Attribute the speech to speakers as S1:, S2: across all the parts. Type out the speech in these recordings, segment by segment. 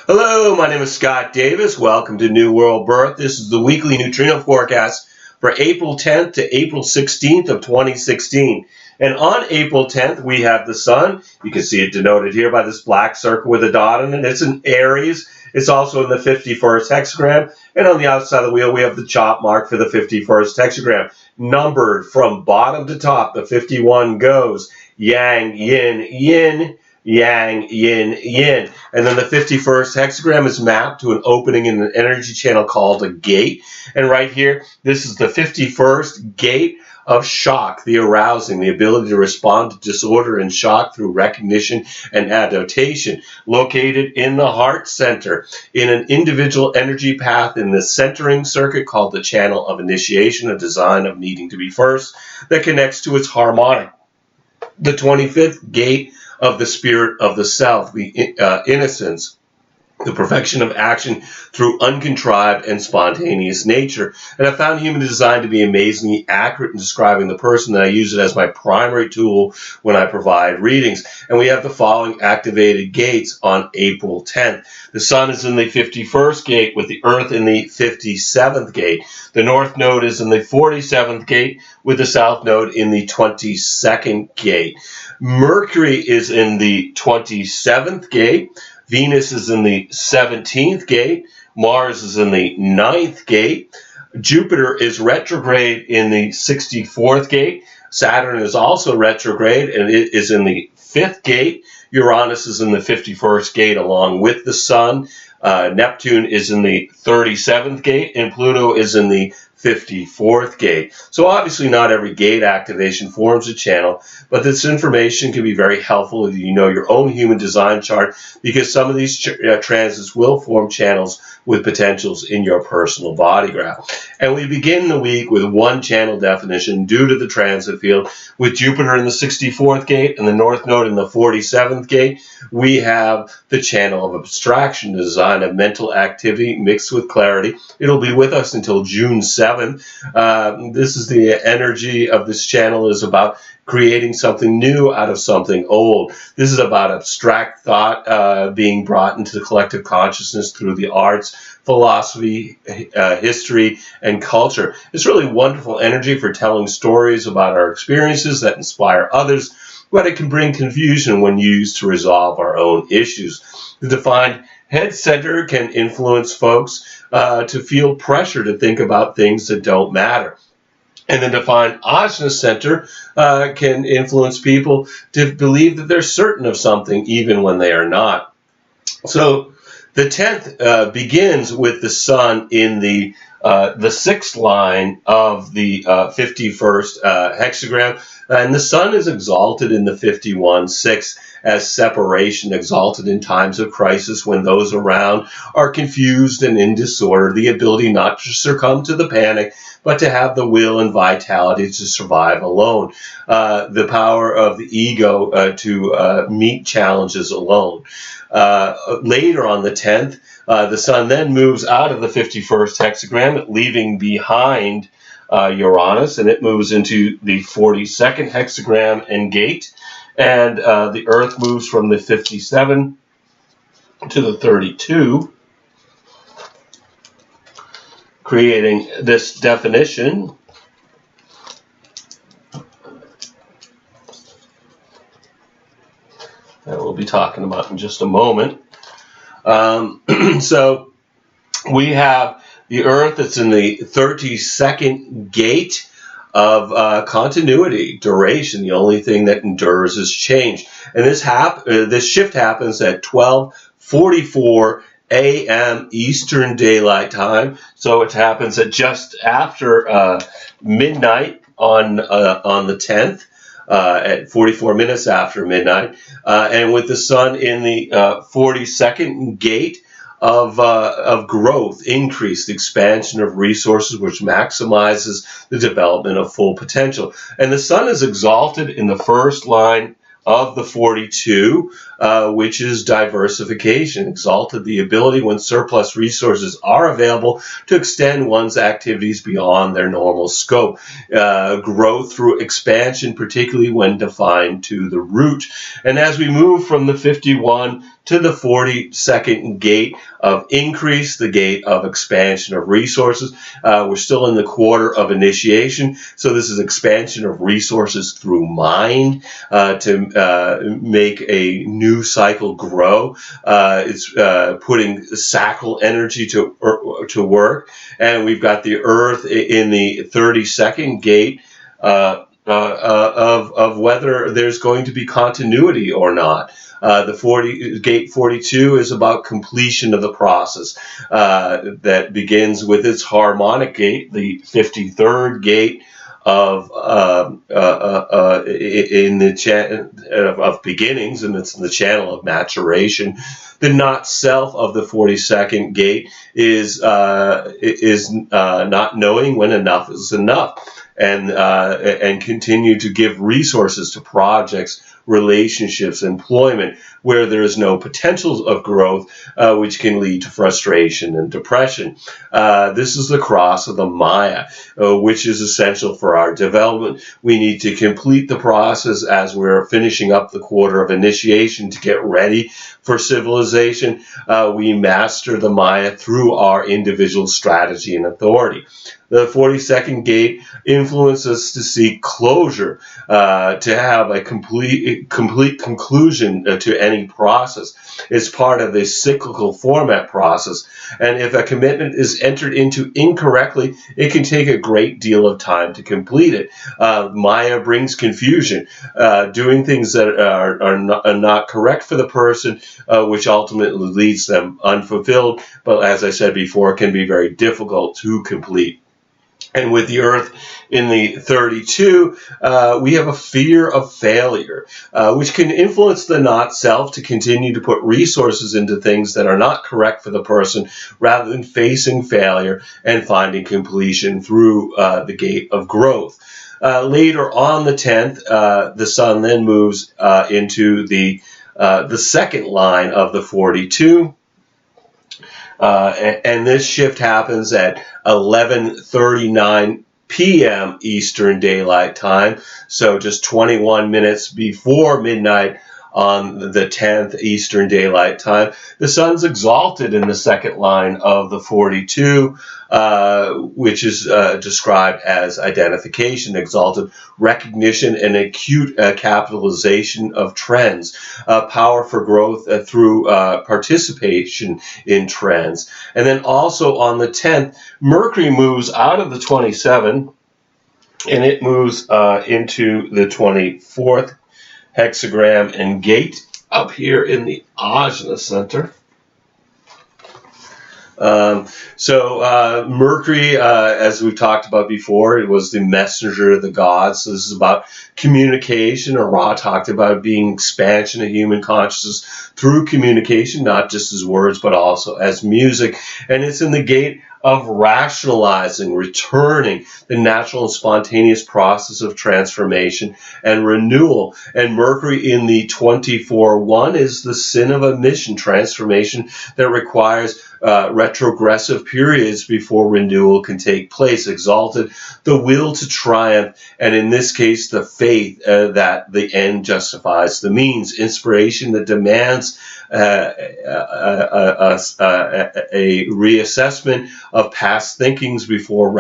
S1: Hello, my name is Scott Davis. Welcome to New World Birth. This is the weekly neutrino forecast for April 10th to April 16th of 2016. And on April 10th, we have the sun. You can see it denoted here by this black circle with a dot in it. It's in Aries. It's also in the 51st hexagram. And on the outside of the wheel, we have the chop mark for the 51st hexagram. Numbered from bottom to top, the 51 goes yang, yin, yin, yang, yin, yin. And then the 51st hexagram is mapped to an opening in an energy channel called a gate. And right here, this is the 51st gate of shock, the arousing, the ability to respond to disorder and shock through recognition and adaptation, located in the heart center, in an individual energy path in the centering circuit called the channel of initiation, a design of needing to be first, that connects to its harmonic. The 25th gate of the spirit of the self, the innocence, the perfection of action through uncontrived and spontaneous nature. And I found human design to be amazingly accurate in describing the person, and I use it as my primary tool when I provide readings. And we have the following activated gates on April 10th. The sun is in the 51st gate with the earth in the 57th gate. The north node is in the 47th gate with the south node in the 22nd gate. Mercury is in the 27th gate. Venus is in the 17th gate. Mars is in the 9th gate. Jupiter is retrograde in the 64th gate. Saturn is also retrograde, and it is in the 5th gate. Uranus is in the 51st gate along with the sun. Neptune is in the 37th gate, and Pluto is in the 54th gate. So obviously not every gate activation forms a channel, but this information can be very helpful if you know your own human design chart, because some of these transits will form channels with potentials in your personal body graph. And we begin the week with one channel definition due to the transit field. With Jupiter in the 64th gate and the North Node in the 47th gate, we have the channel of abstraction, design of mental activity mixed with clarity. It'll be with us until June 7th. This is the energy of this channel is about creating something new out of something old. This is about abstract thought being brought into the collective consciousness through the arts, philosophy, history, and culture. It's really wonderful energy for telling stories about our experiences that inspire others, but it can bring confusion when used to resolve our own issues. The defined head center can influence folks to feel pressure to think about things that don't matter. And the defined ajna center can influence people to believe that they're certain of something even when they are not. So the 10th begins with the sun in the 6th line of the 51st hexagram. And the sun is exalted in the 51-6 as separation, exalted in times of crisis when those around are confused and in disorder, the ability not to succumb to the panic, but to have the will and vitality to survive alone, the power of the ego to meet challenges alone. Later on the 10th, the sun then moves out of the 51st hexagram, leaving behind Uranus, and it moves into the 42nd hexagram and gate, and the Earth moves from the 57 to the 32, creating this definition that we'll be talking about in just a moment. So we have the Earth that's in the 32nd gate of continuity, duration. The only thing that endures is change. And this shift happens at 12:44 a.m. Eastern Daylight Time. So it happens at just after midnight on the 10th. At 44 minutes after midnight, and with the sun in the 42nd gate of growth, increased expansion of resources, which maximizes the development of full potential. And the sun is exalted in the first line of the 42, which is diversification. Exalted, the ability when surplus resources are available to extend one's activities beyond their normal scope. Growth through expansion, particularly when defined to the root. And as we move from the 51 to the 42nd gate of increase, the gate of expansion of resources. We're still in the quarter of initiation, so this is expansion of resources through mind to make a new cycle grow. It's putting sacral energy to work, and we've got the earth in the 32nd gate of whether there's going to be continuity or not. The gate 42 is about completion of the process that begins with its harmonic gate, the 53rd gate of in the of beginnings, and it's in the channel of maturation. The not self of the 42nd gate is not knowing when enough is enough, and continue to give resources to projects, relationships, employment, where there is no potential of growth, which can lead to frustration and depression. This is the cross of the Maya, which is essential for our development. We need to complete the process as we're finishing up the quarter of initiation to get ready for civilization. We master the Maya through our individual strategy and authority. The 42nd gate influences us to seek closure, to have a complete conclusion to any process. It's part of the cyclical format process. And if a commitment is entered into incorrectly, it can take a great deal of time to complete it. Maya brings confusion, doing things that are not correct for the person, which ultimately leaves them unfulfilled. But as I said before, it can be very difficult to complete. And with the earth in the 32, we have a fear of failure, which can influence the not self to continue to put resources into things that are not correct for the person, rather than facing failure and finding completion through the gate of growth. Later on the 10th, the sun then moves into the second line of the 42. And this shift happens at 11:39 p.m. Eastern Daylight Time, so just 21 minutes before midnight on the 10th Eastern Daylight Time. The sun's exalted in the second line of the 42, which is described as identification, exalted recognition, and acute capitalization of trends, power for growth through participation in trends. And then also on the 10th, Mercury moves out of the 27, and it moves into the 24th hexagram and gate up here in the Ajna center. Mercury, as we've talked about before, it was the messenger of the gods. So this is about communication, or Ra talked about being expansion of human consciousness through communication, not just as words, but also as music. And it's in the gate of rationalizing, returning, the natural and spontaneous process of transformation and renewal. And Mercury in the 24-1 is the sin of omission, transformation that requires retrogressive periods before renewal can take place. Exalted, the will to triumph, and in this case, the faith that the end justifies the means. Inspiration that demands a reassessment of past thinkings before a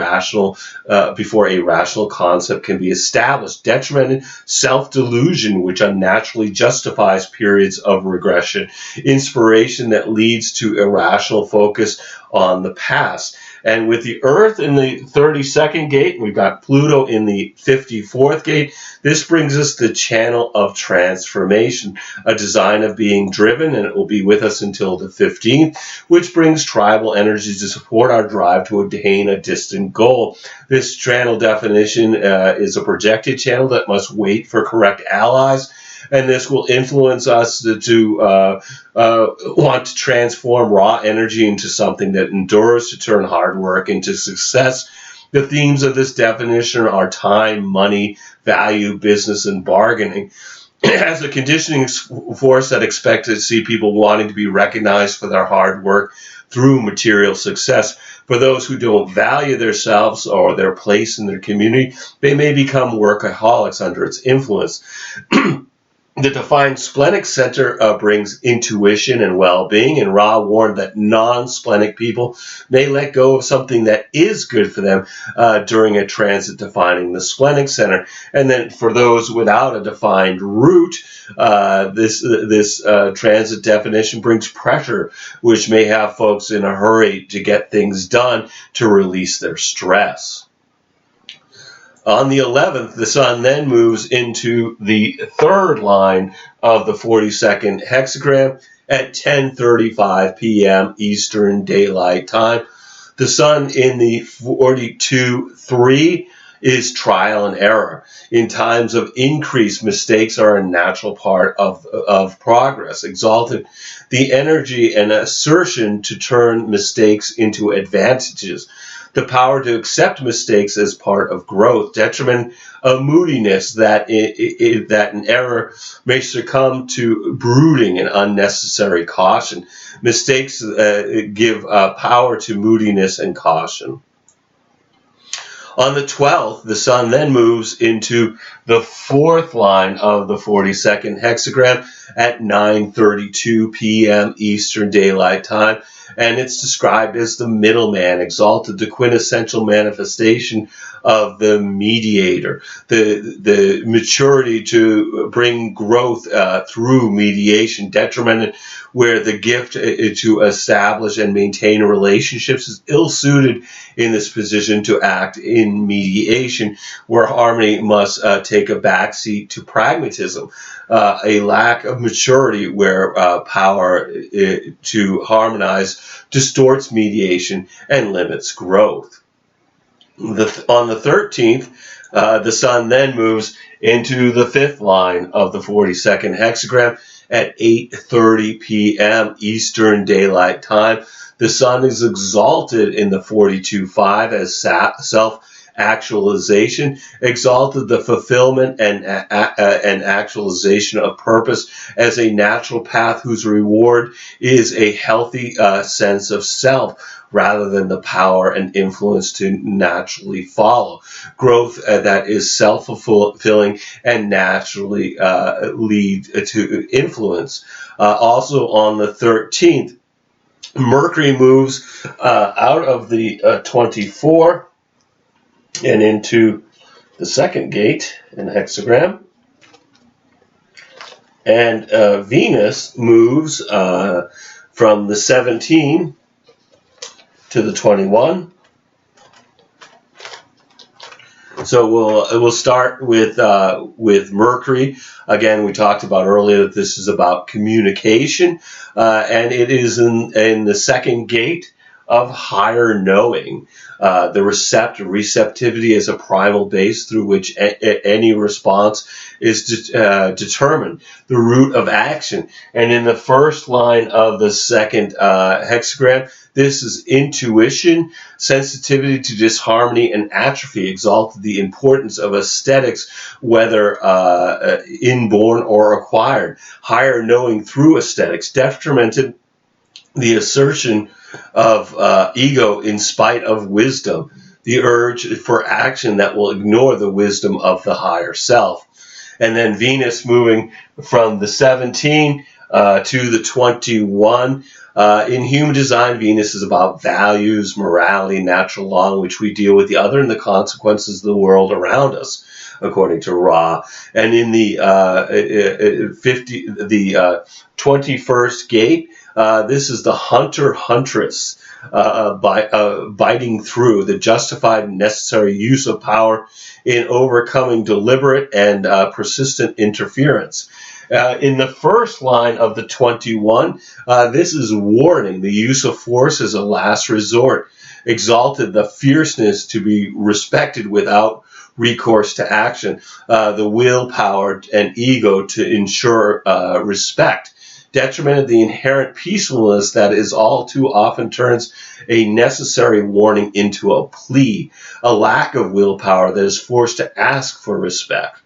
S1: rational concept can be established. Detrimental self-delusion, which unnaturally justifies periods of regression. Inspiration that leads to irrational focus on the past. And with the Earth in the 32nd gate, we've got Pluto in the 54th gate. This brings us the channel of transformation, a design of being driven, and it will be with us until the 15th, which brings tribal energy to support our drive to attain a distant goal. This channel definition is a projected channel that must wait for correct allies, and this will influence us to want to transform raw energy into something that endures, to turn hard work into success. The themes of this definition are time, money, value, business, and bargaining. as a conditioning force that expects to see people wanting to be recognized for their hard work through material success. For those who don't value themselves or their place in their community, they may become workaholics under its influence. The defined splenic center brings intuition and well-being, and Ra warned that non-splenic people may let go of something that is good for them during a transit defining the splenic center. And then for those without a defined root, this transit definition brings pressure, which may have folks in a hurry to get things done to release their stress. On the 11th, the sun then moves into the third line of the 42nd hexagram at 10:35 p.m. Eastern Daylight Time. The sun in the 42-3 is trial and error. In times of increase, mistakes are a natural part of progress. Exalted, the energy and assertion to turn mistakes into advantages. The power to accept mistakes as part of growth. Detriment of moodiness, that an error may succumb to brooding and unnecessary caution. Mistakes give power to moodiness and caution. On the 12th, the sun then moves into the fourth line of the 42nd hexagram at 9:32 p.m. Eastern Daylight Time, and it's described as the middleman, exalted, the quintessential manifestation of the mediator, the maturity to bring growth through mediation. Detrimented, where the gift to establish and maintain relationships is ill-suited in this position to act in mediation, where harmony must take a backseat to pragmatism. A lack of maturity where power to harmonize distorts mediation and limits growth. On the 13th, the sun then moves into the fifth line of the 42nd hexagram at 8:30 p.m. Eastern Daylight Time. The sun is exalted in the 42-5 as self-actualization, exalted the fulfillment and actualization of purpose as a natural path whose reward is a healthy sense of self, rather than the power and influence to naturally follow. Growth that is self-fulfilling and naturally lead to influence. Also on the 13th, Mercury moves out of the 24 and into the second gate in the hexagram. And Venus moves from the 17 to the 21. So we'll start with Mercury. Again, we talked about earlier that this is about communication, and it is in the second gate of higher knowing. The receptivity is a primal base through which any response is determined, the root of action. And in the first line of the second hexagram, this is intuition, sensitivity to disharmony and atrophy, exalted the importance of aesthetics, whether inborn or acquired. Higher knowing through aesthetics, detrimented the assertion of ego in spite of wisdom, the urge for action that will ignore the wisdom of the higher self. And then Venus moving from the 17 to the 21. In human design, Venus is about values, morality, natural law in which we deal with the other and the consequences of the world around us, according to Ra. And in the 21st gate, this is the hunter-huntress biting through the justified and necessary use of power in overcoming deliberate and persistent interference. In the first line of the 21, this is warning, the use of force as a last resort, exalted the fierceness to be respected without recourse to action, the willpower and ego to ensure respect, detrimented the inherent peacefulness that is all too often turns a necessary warning into a plea, a lack of willpower that is forced to ask for respect.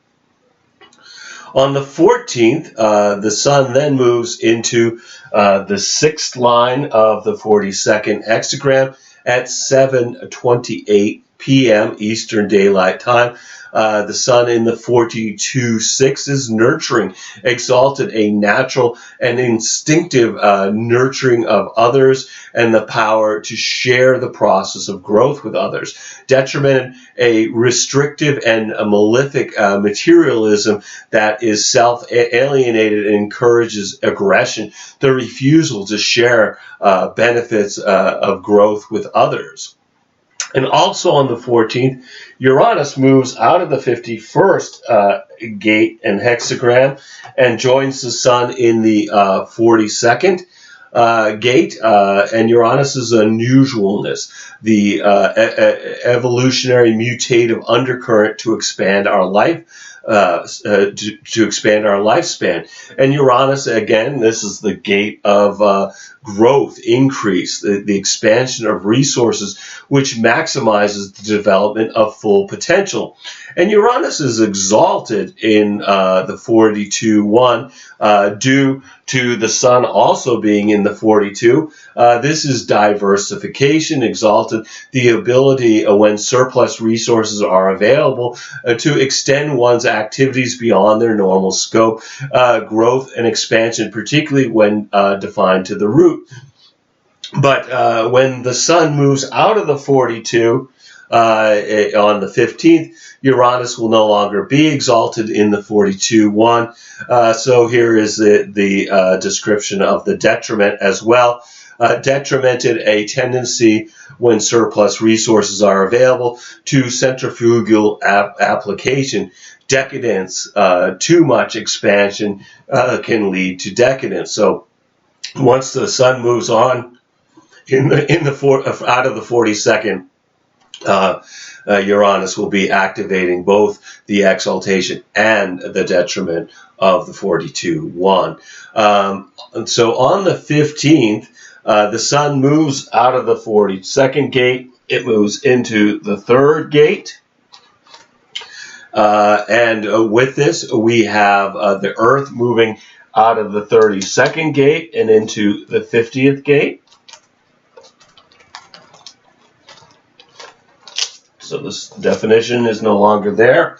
S1: On the 14th, the sun then moves into the 6th line of the 42nd hexagram at 7:28 p.m. Eastern Daylight Time. The sun in the 42.6 is nurturing, exalted, a natural and instinctive nurturing of others and the power to share the process of growth with others. Detrimented, a restrictive and a malefic materialism that is self-alienated and encourages aggression, the refusal to share benefits of growth with others. And also on the 14th, Uranus moves out of the 51st gate and hexagram and joins the sun in the 42nd gate. And Uranus's unusualness, the evolutionary mutative undercurrent to expand our life. To expand our lifespan. And Uranus, again, this is the gate of growth, increase, the expansion of resources, which maximizes the development of full potential. And Uranus is exalted in the 42.1 due to the sun also being in the 42. This is diversification, exalted, the ability when surplus resources are available to extend one's activities beyond their normal scope, growth and expansion, particularly when defined to the root. But when the sun moves out of the 42 on the 15th, Uranus will no longer be exalted in the 42.1. So here is the description of the detriment as well. Detrimented, a tendency when surplus resources are available to centrifugal application. Decadence, too much expansion can lead to decadence. So once the sun moves on out of the 42nd, Uranus will be activating both the exaltation and the detriment of the 42.1. And so on the 15th, the sun moves out of the 42nd gate. It moves into the 3rd gate. And with this, we have the Earth moving out of the 32nd gate and into the 50th gate. So this definition is no longer there.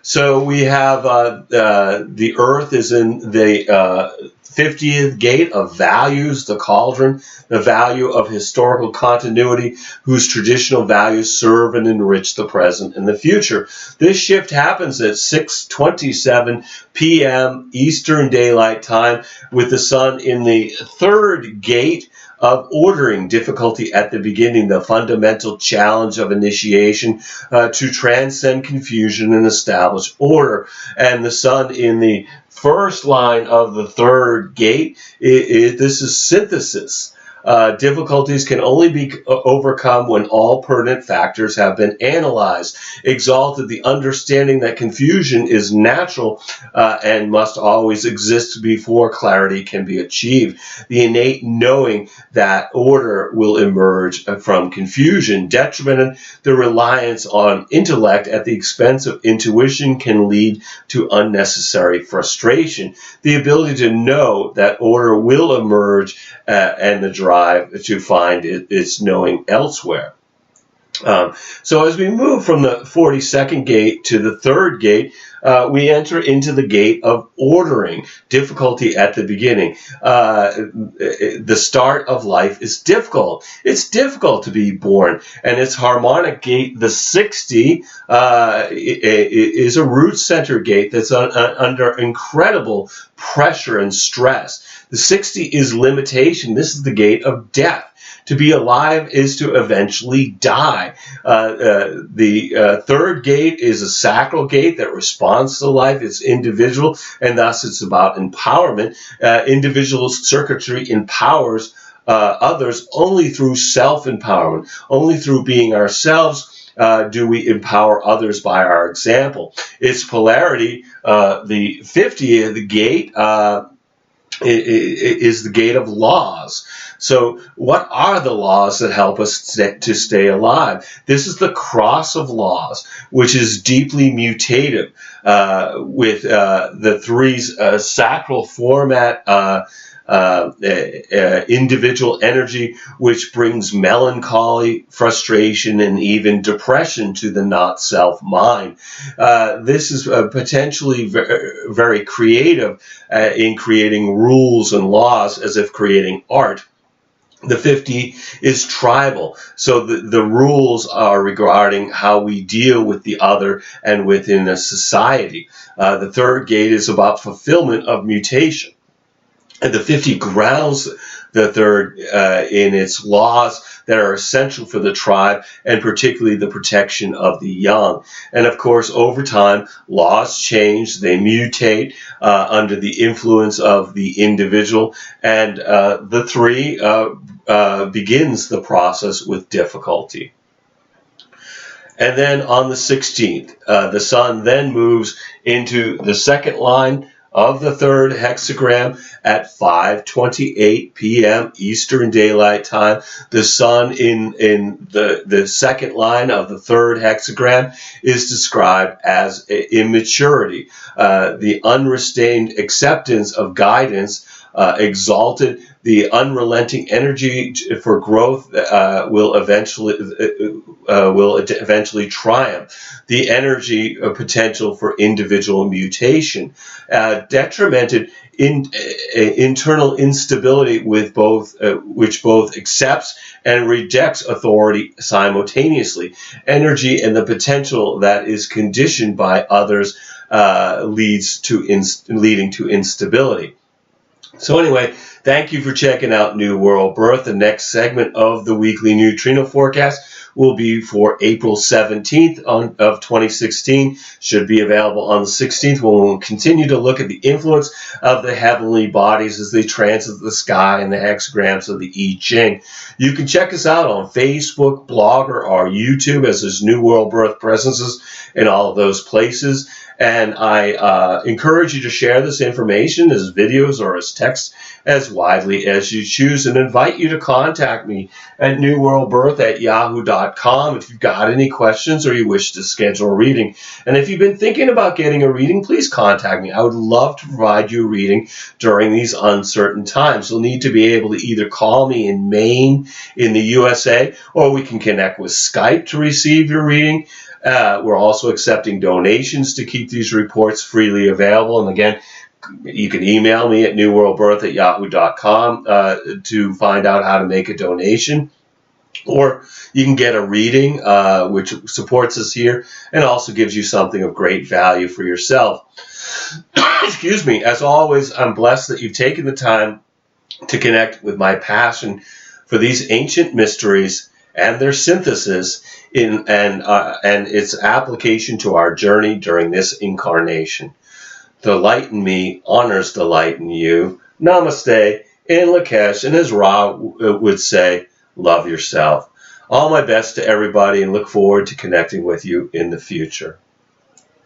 S1: So we have the Earth is in the 50th gate of values, the cauldron, the value of historical continuity, whose traditional values serve and enrich the present and the future. This shift happens at 6:27 p.m. Eastern Daylight Time, with the sun in the 3rd gate of ordering, difficulty at the beginning, the fundamental challenge of initiation to transcend confusion and establish order. And the sun in the 1st line of the 3rd gate, this is synthesis. Difficulties can only be overcome when all pertinent factors have been analyzed. Exalted, the understanding that confusion is natural and must always exist before clarity can be achieved. The innate knowing that order will emerge from confusion. Detrimented, the reliance on intellect at the expense of intuition can lead to unnecessary frustration. The ability to know that order will emerge and the drive to find its knowing elsewhere. So as we move from the 42nd gate to the 3rd gate, we enter into the gate of ordering, difficulty at the beginning. The start of life is difficult. It's difficult to be born, and its harmonic gate, the 60, is a root center gate that's under incredible pressure and stress. The 60 is limitation. This is the gate of death. To be alive is to eventually die. The 3rd gate is a sacral gate that responds to life. It's individual, and thus it's about empowerment. Individual circuitry empowers others only through self-empowerment. Only through being ourselves do we empower others by our example. Its polarity, the 50th gate, is the gate of laws. So what are the laws that help us to stay alive? This is the cross of laws, which is deeply mutative, with the three sacral format, individual energy, which brings melancholy, frustration, and even depression to the not-self mind. This is potentially very creative in creating rules and laws, as if creating art. The 50 is tribal, so the rules are regarding how we deal with the other and within a society. The third gate is about fulfillment of mutation. And the 50 grounds the third in its laws that are essential for the tribe, and particularly the protection of the young. And of course, over time, laws change, they mutate under the influence of the individual, and the three begins the process with difficulty. And then on the 16th, the sun then moves into the second line of the third hexagram at 5:28 p.m. Eastern Daylight Time. The sun in the second line of the third hexagram is described as immaturity, the unrestrained acceptance of guidance, exalted. The unrelenting energy for growth will eventually triumph. The energy potential for individual mutation, detrimented internal instability with which both accepts and rejects authority simultaneously. Energy and the potential that is conditioned by others leading to instability. So anyway, thank you for checking out New World Birth. The next segment of the weekly neutrino forecast will be for April 17th of 2016. Should be available on the 16th, when we'll continue to look at the influence of the heavenly bodies as they transit the sky and the hexagrams of the I Ching. You can check us out on Facebook, Blogger, or YouTube, as there's New World Birth presences in all of those places. And I encourage you to share this information as videos or as text as widely as you choose, and invite you to contact me at newworldbirth@yahoo.com if you've got any questions or you wish to schedule a reading. And if you've been thinking about getting a reading, please contact me. I would love to provide you a reading during these uncertain times. You'll need to be able to either call me in Maine in the USA, or we can connect with Skype to receive your reading. We're also accepting donations to keep these reports freely available. And again, you can email me at newworldbirth@yahoo.com to find out how to make a donation. Or you can get a reading, which supports us here and also gives you something of great value for yourself. Excuse me. As always, I'm blessed that you've taken the time to connect with my passion for these ancient mysteries and their synthesis and its application to our journey during this incarnation. The light in me honors the light in you. Namaste. In Lakesh, and as Ra would say, love yourself. All my best to everybody, and look forward to connecting with you in the future.